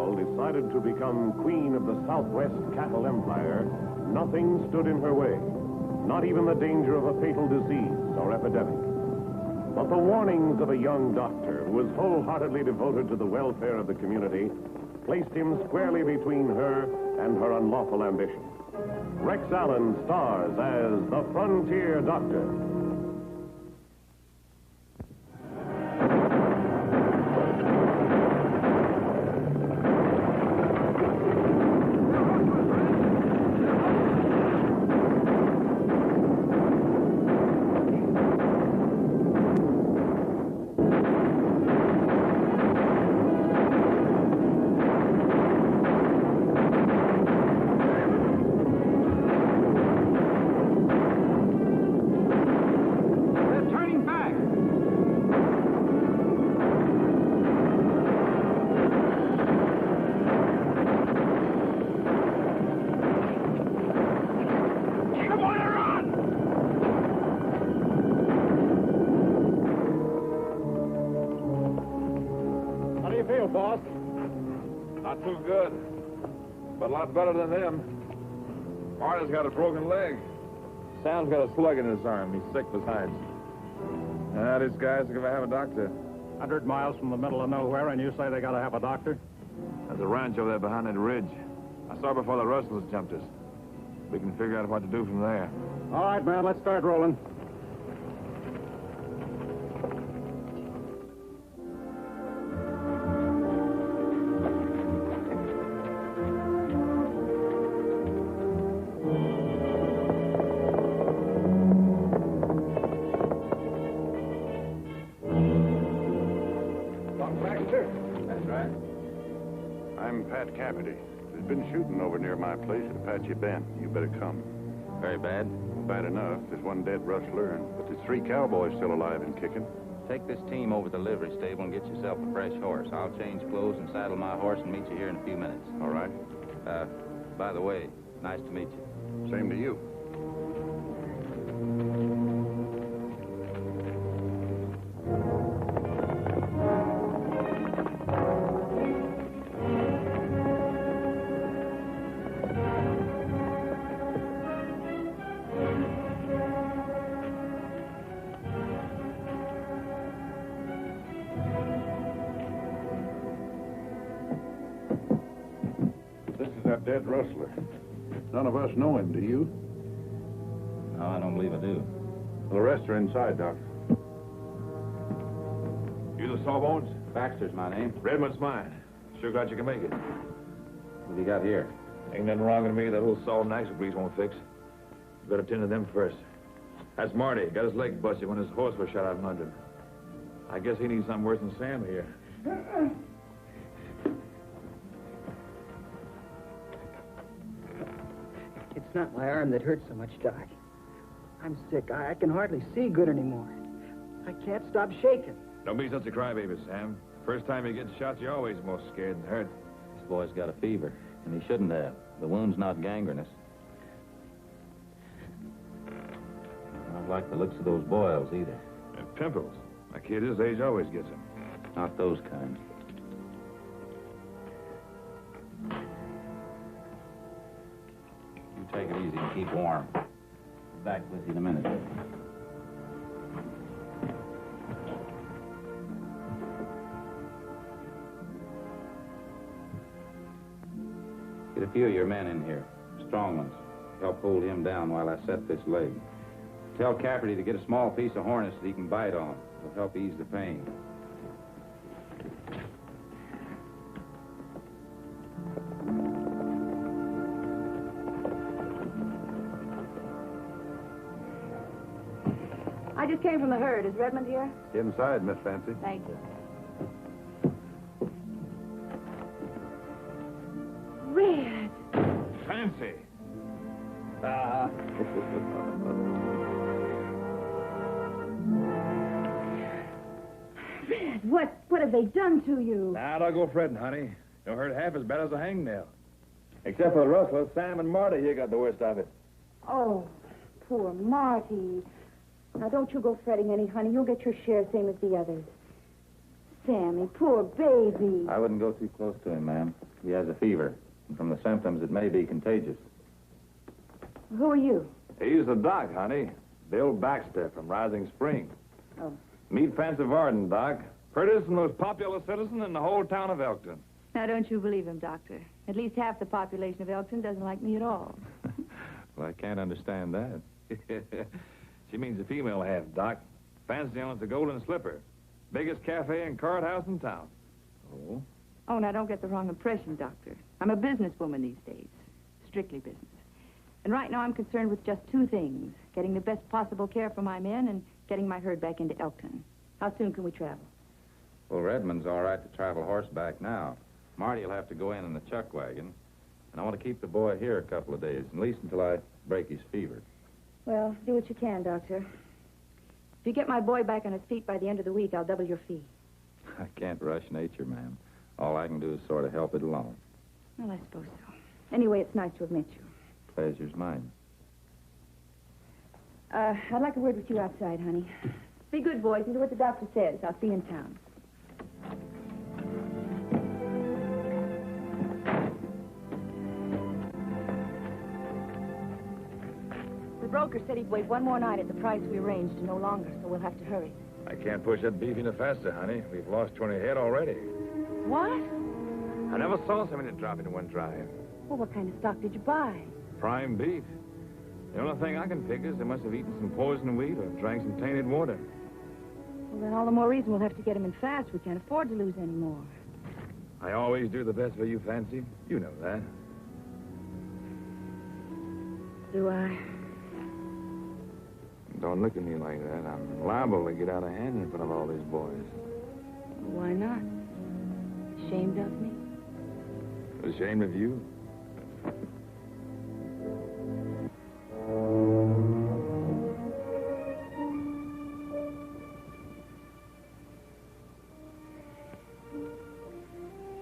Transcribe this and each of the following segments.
Doll decided to become queen of the Southwest Cattle Empire, nothing stood in her way, not even the danger of a fatal disease or epidemic. But the warnings of a young doctor who was wholeheartedly devoted to the welfare of the community placed him squarely between her and her unlawful ambition. Rex Allen stars as the Frontier Doctor. Boss? Not too good, but a lot better than them. Marty's got a broken leg. Sam's got a slug in his arm. He's sick besides. These guys are going to have a doctor. 100 miles from the middle of nowhere, and you say they got to have a doctor? There's a ranch over there behind that ridge. I saw before the rustlers jumped us. We can figure out what to do from there. All right, man, let's start rolling. There's been shooting over near my place at Apache Bend. You better come. Very bad? Bad enough. There's one dead rustler, but there's 3 cowboys still alive and kicking. Take this team over to the livery stable and get yourself a fresh horse. I'll change clothes and saddle my horse and meet you here in a few minutes. All right. By the way, nice to meet you. Same to you. That dead rustler. None of us know him, do you? No, I don't believe I do. Well, the rest are inside, Doctor. You the Sawbones? Baxter's my name. Redmond's mine. Sure glad you can make it. What have you got here? Ain't nothing wrong with me that old salt and axle grease won't fix. You better tend to them first. That's Marty. Got his leg busted when his horse was shot out in London. I guess he needs something worse than Sam here. It's not my arm that hurts so much, Doc. I'm sick. I can hardly see good anymore. I can't stop shaking. Don't be such a crybaby, Sam. First time you get shot, you're always most scared and hurt. This boy's got a fever, and he shouldn't have. The wound's not gangrenous. I don't like the looks of those boils, either. And pimples. A kid his age always gets them. Not those kind. You take it easy and keep warm. Back with you in a minute. Get a few of your men in here, strong ones. Help hold him down while I set this leg. Tell Cafferty to get a small piece of harness that he can bite on. It'll help ease the pain. I just came from the herd. Is Redmond here? Inside, Miss Fancy. Thank you. Red! Fancy! Red, what have they done to you? Now, don't go fretting, honey. Don't hurt half as bad as a hangnail. Except for the rustler, Sam and Marty here got the worst of it. Oh, poor Marty. Now, don't you go fretting any, honey. You'll get your share, same as the others. Sammy, poor baby. I wouldn't go too close to him, ma'am. He has a fever, and from the symptoms, it may be contagious. Who are you? He's the doc, honey. Bill Baxter from Rising Spring. Oh. Meet Fancy Varden, Doc. Prettiest and most popular citizen in the whole town of Elkton. Now, don't you believe him, Doctor. At least half the population of Elkton doesn't like me at all. Well, I can't understand that. She means the female half, Doc. Fancy owns the Golden Slipper. Biggest cafe and card house in town. Oh? Oh, now, don't get the wrong impression, Doctor. I'm a businesswoman these days. Strictly business. And right now I'm concerned with just two things. Getting the best possible care for my men and getting my herd back into Elkton. How soon can we travel? Well, Redmond's all right to travel horseback now. Marty will have to go in the chuck wagon. And I want to keep the boy here a couple of days, at least until I break his fever. Well, do what you can, Doctor. If you get my boy back on his feet by the end of the week, I'll double your fee. I can't rush nature, ma'am. All I can do is sort of help it along. Well, I suppose so. Anyway, it's nice to have met you. Pleasure's mine. I'd like a word with you outside, honey. Be good, boys, and do what the doctor says. I'll see you in town. The broker said he'd wait one more night at the price we arranged and no longer, so we'll have to hurry. I can't push that beef any faster, honey. We've lost 20 head already. What? I never saw so many drop in one drive. Well, what kind of stock did you buy? Prime beef. The only thing I can figure is they must have eaten some poison wheat or drank some tainted water. Well, then all the more reason we'll have to get him in fast. We can't afford to lose any more. I always do the best for you, Fancy. You know that. Do I? Don't look at me like that. I'm liable to get out of hand in front of all these boys. Why not? Ashamed of me? Ashamed of you?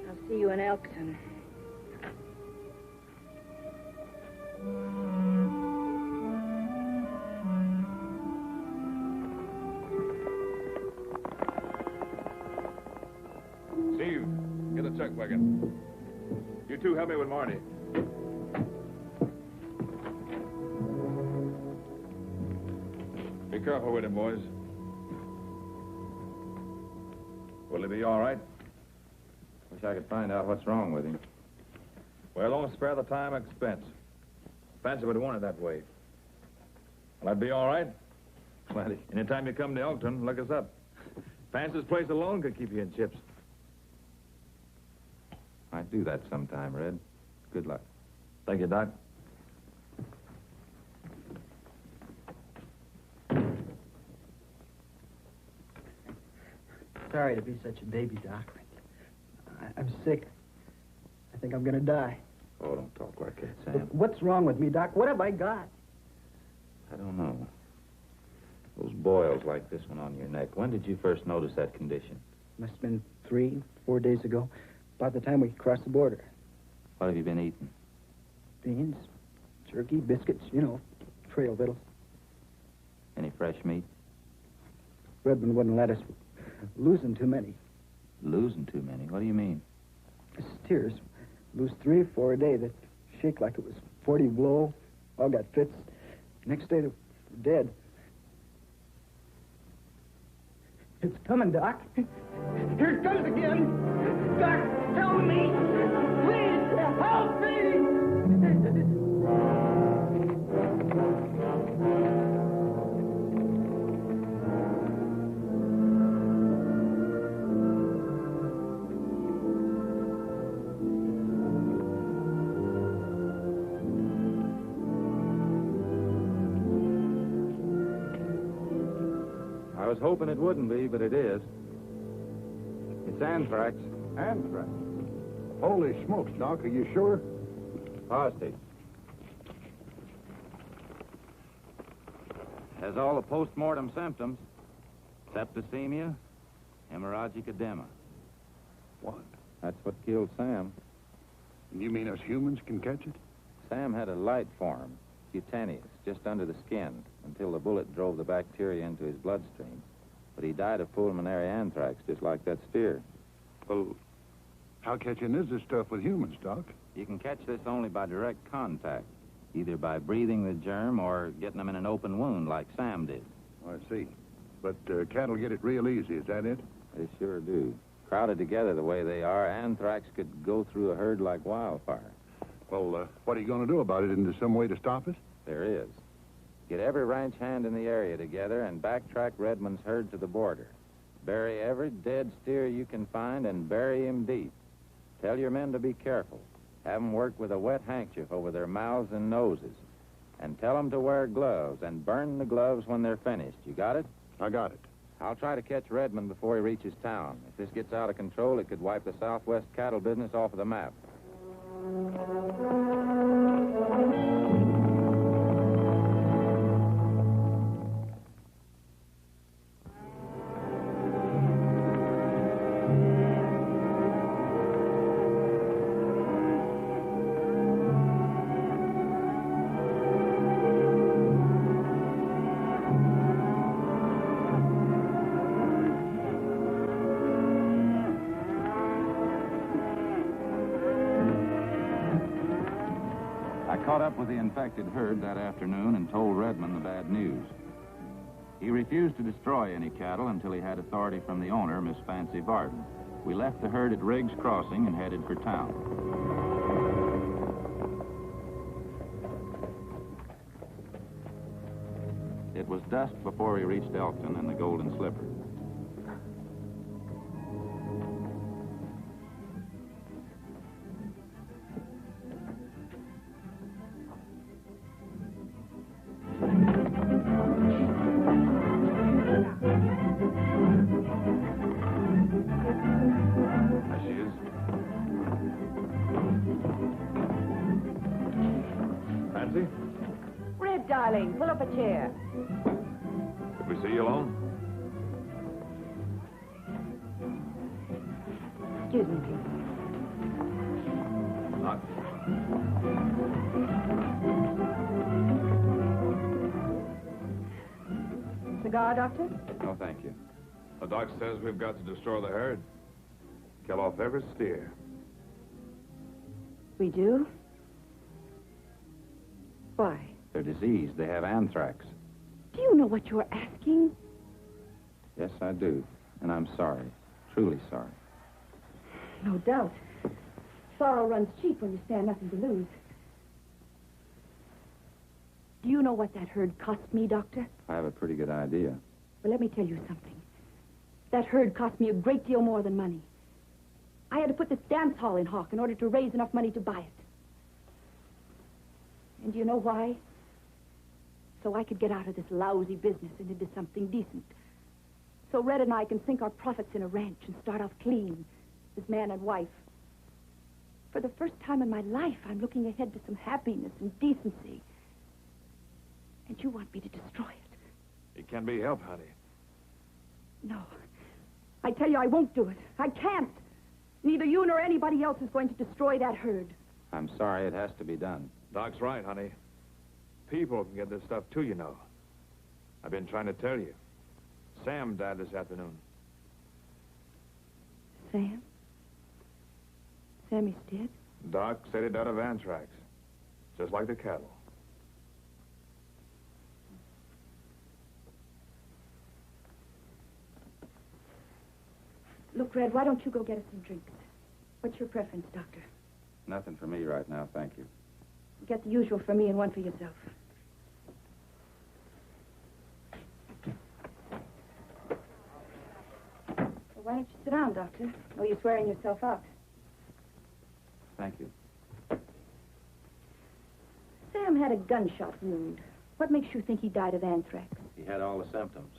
I'll see you in Elkton. See you. Get a chuck wagon. You two help me with Marty. Be careful with him, boys. Will he be all right? Wish I could find out what's wrong with him. Well, don't spare the time and expense. Fancy would want it that way. Will that be all right? Plenty. Anytime you come to Elkton, look us up. Fancy's place alone could keep you in chips. Might do that sometime, Red. Good luck. Thank you, Doc. Sorry to be such a baby, Doc. I'm sick. I think I'm gonna die. Oh, don't talk like that, Sam. What's wrong with me, Doc? What have I got? I don't know. Those boils like this one on your neck. When did you first notice that condition? Must have been 3, 4 days ago. About the time we crossed the border. What have you been eating? Beans, jerky, biscuits, you know, trail victuals. Any fresh meat? Redmond wouldn't let us. Losing too many. Losing too many? What do you mean? Steers. Lose 3 or 4 a day that shake like it was 40 below. All got fits. Next day, they're dead. It's coming, Doc. Here it comes again. Doc, help me. Please, help me. I was hoping it wouldn't be, but it is. It's anthrax. Anthrax? Holy smokes, Doc, are you sure? Positive. Has all the post-mortem symptoms. Septicemia, hemorrhagic edema. What? That's what killed Sam. You mean us humans can catch it? Sam had a light form, cutaneous, just under the skin, until the bullet drove the bacteria into his bloodstream. But he died of pulmonary anthrax, just like that steer. Well, How catching is this stuff with humans, Doc? You can catch this only by direct contact, either by breathing the germ or getting them in an open wound like Sam did. Oh, I see. But cattle get it real easy, is that it? They sure do. Crowded together the way they are, anthrax could go through a herd like wildfire. Well, what are you going to do about it? Is there some way to stop it? There is. Get every ranch hand in the area together and backtrack Redmond's herd to the border. Bury every dead steer you can find and bury him deep. Tell your men to be careful. Have them work with a wet handkerchief over their mouths and noses. And tell them to wear gloves and burn the gloves when they're finished. You got it? I got it. I'll try to catch Redmond before he reaches town. If this gets out of control, it could wipe the Southwest cattle business off of the map. Caught up with the infected herd that afternoon and told Redmond the bad news. He refused to destroy any cattle until he had authority from the owner, Miss Fancy Varden. We left the herd at Riggs Crossing and headed for town. It was dusk before we reached Elkton and the Golden Slipper. Red, darling, pull up a chair. Did we see you alone? Excuse me, please. Not. Cigar, Doctor? No, thank you. The doc says we've got to destroy the herd. Kill off every steer. We do? Why? They're diseased. They have anthrax. Do you know what you're asking? Yes, I do. And I'm sorry. Truly sorry. No doubt. Sorrow runs cheap when you stand nothing to lose. Do you know what that herd cost me, Doctor? I have a pretty good idea. Well, let me tell you something. That herd cost me a great deal more than money. I had to put this dance hall in hock in order to raise enough money to buy it. And do you know why? So I could get out of this lousy business and into something decent. So Red and I can sink our profits in a ranch and start off clean as man and wife. For the first time in my life, I'm looking ahead to some happiness and decency. And you want me to destroy it? It can be helped, honey. No. I tell you, I won't do it. I can't. Neither you nor anybody else is going to destroy that herd. I'm sorry. It has to be done. Doc's right, honey. People can get this stuff too, you know. I've been trying to tell you. Sam died this afternoon. Sam? Sammy's dead? Doc said he died of anthrax, just like the cattle. Look, Red, why don't you go get us some drinks? What's your preference, Doctor? Nothing for me right now, thank you. Get the usual for me and one for yourself. Well, why don't you sit down, Doctor? No use wearing yourself out. Thank you. Sam had a gunshot wound. What makes you think he died of anthrax? He had all the symptoms.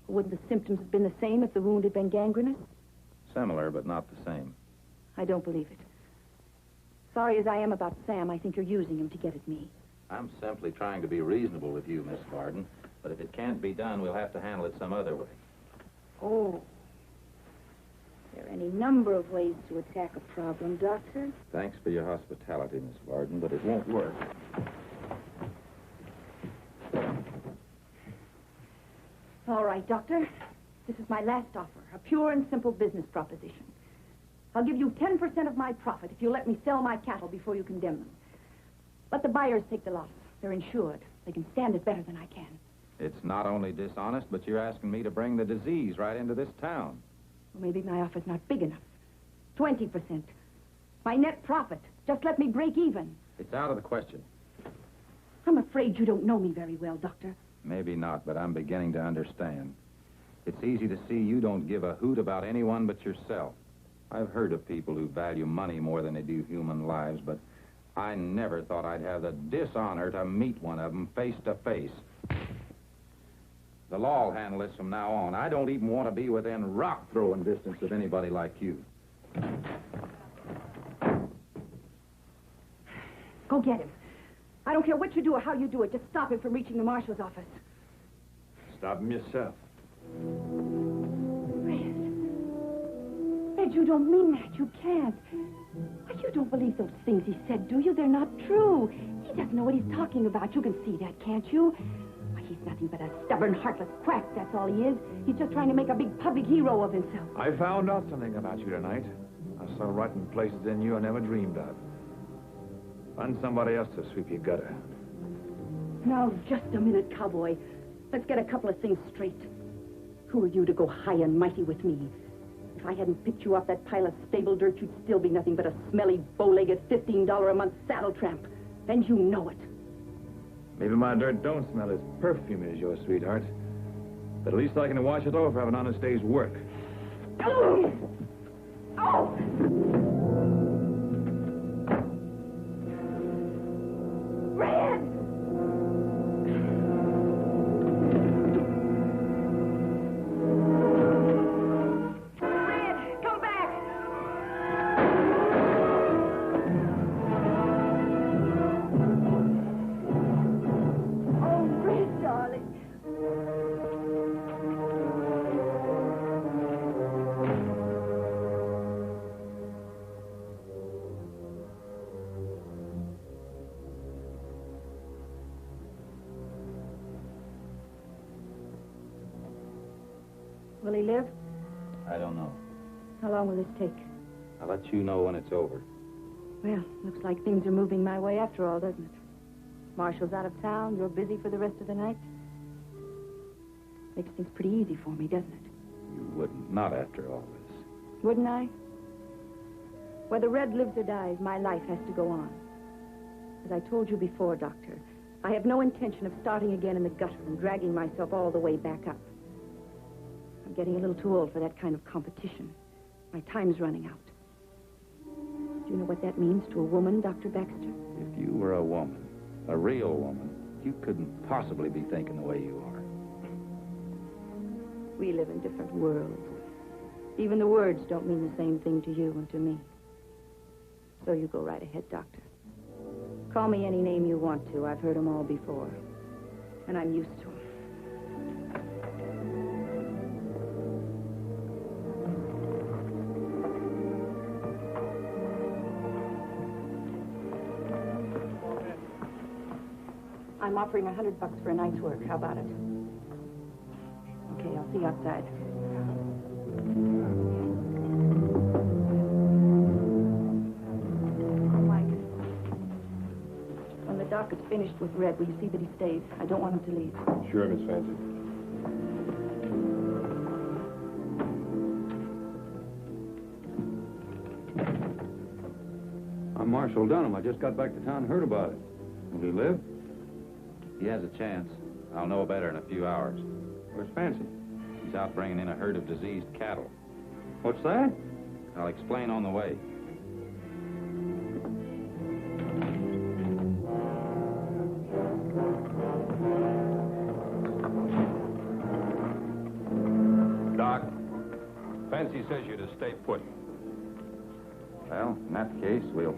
Wouldn't the symptoms have been the same if the wound had been gangrenous? Similar, but not the same. I don't believe it. Sorry as I am about Sam, I think you're using him to get at me. I'm simply trying to be reasonable with you, Miss Varden. But if it can't be done, we'll have to handle it some other way. Oh. There are any number of ways to attack a problem, Doctor. Thanks for your hospitality, Miss Varden, but it won't work. All right, Doctor. This is my last offer, a pure and simple business proposition. I'll give you 10% of my profit if you let me sell my cattle before you condemn them. Let the buyers take the loss. They're insured. They can stand it better than I can. It's not only dishonest, but you're asking me to bring the disease right into this town. Well, maybe my offer's not big enough. 20%. My net profit. Just let me break even. It's out of the question. I'm afraid you don't know me very well, Doctor. Maybe not, but I'm beginning to understand. It's easy to see you don't give a hoot about anyone but yourself. I've heard of people who value money more than they do human lives, but I never thought I'd have the dishonor to meet one of them face to face. The law will handle this from now on. I don't even want to be within rock-throwing distance of anybody like you. Go get him. I don't care what you do or how you do it. Just stop him from reaching the marshal's office. Stop him yourself. Red, you don't mean that. You can't. Why, you don't believe those things he said, do you? They're not true. He doesn't know what he's talking about. You can see that, can't you? Why, he's nothing but a stubborn, heartless quack. That's all he is. He's just trying to make a big public hero of himself. I found out something about you tonight. I saw rotten places in you I never dreamed of. Find somebody else to sweep your gutter. Now, just a minute, cowboy. Let's get a couple of things straight. Who are you to go high and mighty with me? If I hadn't picked you off that pile of stable dirt, you'd still be nothing but a smelly, bow-legged, $15 a month saddle tramp. And you know it. Maybe my dirt don't smell as perfume as your sweetheart. But at least I can wash it off for having an honest day's work. Oh! Oh! Red! Red, come back! Oh, Red, darling. Will he live? I don't know. How long will this take? I'll let you know when it's over. Well, looks like things are moving my way after all, doesn't it? Marshall's out of town. You're busy for the rest of the night. Makes things pretty easy for me, doesn't it? You wouldn't. Not after all this. Wouldn't I? Whether Red lives or dies, my life has to go on. As I told you before, Doctor, I have no intention of starting again in the gutter and dragging myself all the way back up. I'm getting a little too old for that kind of competition. My time's running out. Do you know what that means to a woman, Dr. Baxter? If you were a woman, a real woman, you couldn't possibly be thinking the way you are. We live in different worlds. Even the words don't mean the same thing to you and to me. So you go right ahead, Doctor. Call me any name you want to. I've heard them all before. And I'm used to them. I'm offering $100 for a night's work. How about it? Okay, I'll see you outside. Oh, Mike. When the doc is finished with Red, will you see that he stays? I don't want him to leave. Sure, Miss Fancy. I'm Marshal Dunham. I just got back to town and heard about it. Will he live? He has a chance. I'll know better in a few hours. Where's Fancy? He's out bringing in a herd of diseased cattle. What's that? I'll explain on the way. Doc, Fancy says you're to stay put. Well, in that case, we'll...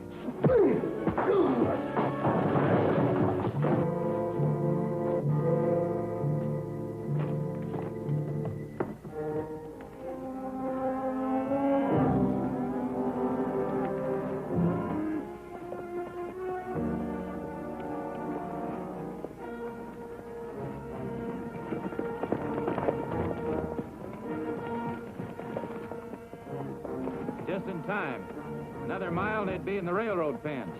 Just in some time. Another mile, and they'd be in the railroad pens.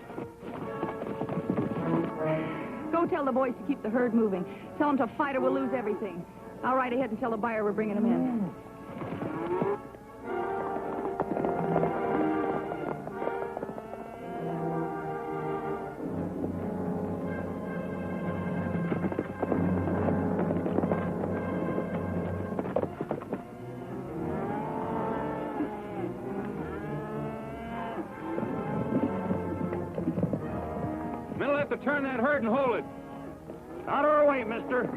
Go tell the boys to keep the herd moving. Tell them to fight or we'll lose everything. I'll ride ahead and tell the buyer we're bringing them in. We'll have to turn that herd and hold it. Out of our way, mister.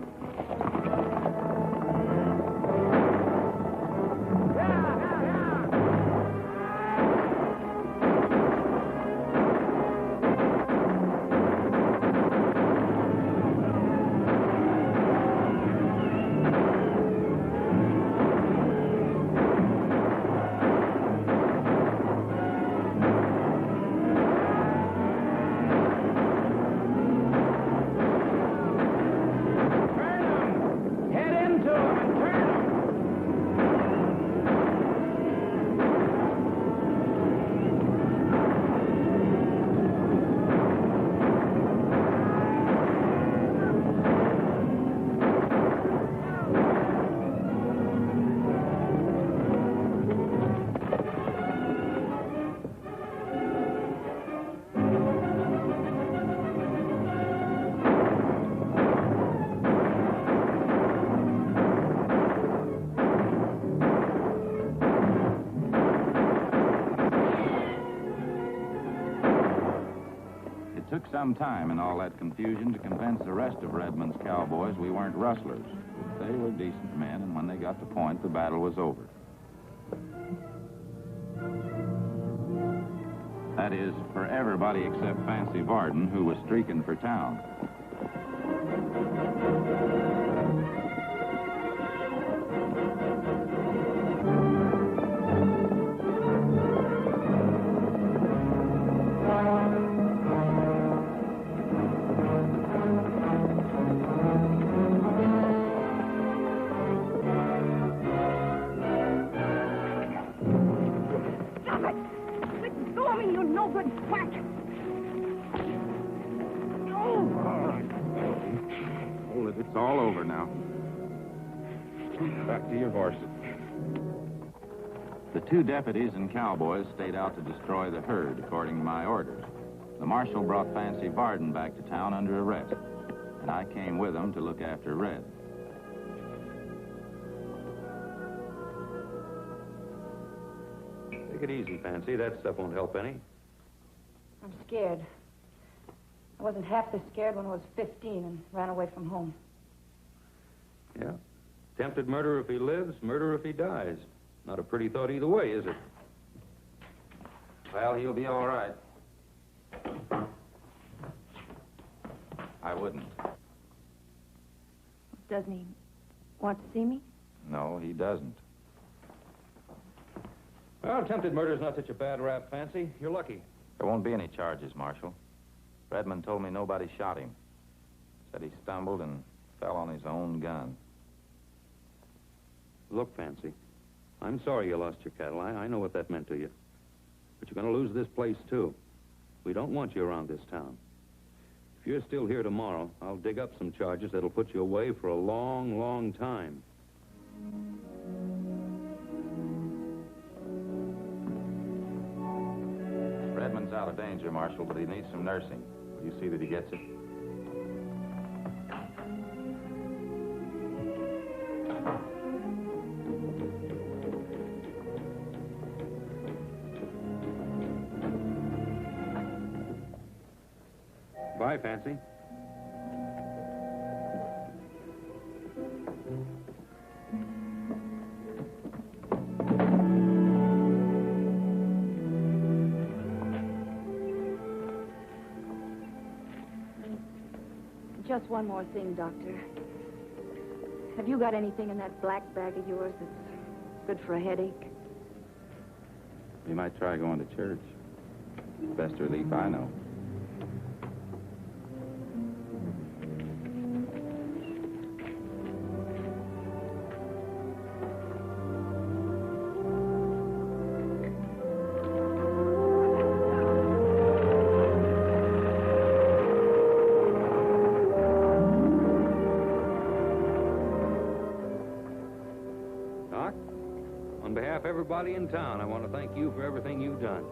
It took some time in all that confusion to convince the rest of Redmond's cowboys we weren't rustlers. They were decent men, and when they got the point, the battle was over. That is, for everybody except Fancy Varden, who was streaking for town. It's all over now. Back to your horse. The two deputies and cowboys stayed out to destroy the herd, according to my orders. The marshal brought Fancy Varden back to town under arrest, and I came with him to look after Red. Take it easy, Fancy. That stuff won't help any. I'm scared. I wasn't half this scared when I was 15 and ran away from home. Yeah. Attempted murder if he lives, murder if he dies. Not a pretty thought either way, is it? Well, he'll be all right. I wouldn't. Doesn't he want to see me? No, he doesn't. Well, attempted murder's not such a bad rap, Fancy. You're lucky. There won't be any charges, Marshal. Redmond told me nobody shot him. Said he stumbled and fell on his own gun. Look, Fancy, I'm sorry you lost your cattle. I know what that meant to you. But you're going to lose this place, too. We don't want you around this town. If you're still here tomorrow, I'll dig up some charges that'll put you away for a long, long time. Redmond's out of danger, Marshal, but he needs some nursing. Will you see that he gets it? Bye, Fancy. Just one more thing, Doctor. Have you got anything in that black bag of yours that's good for a headache? You might try going to church. Best relief I know. Doc, on behalf of everybody in town, I want to thank you for everything you've done.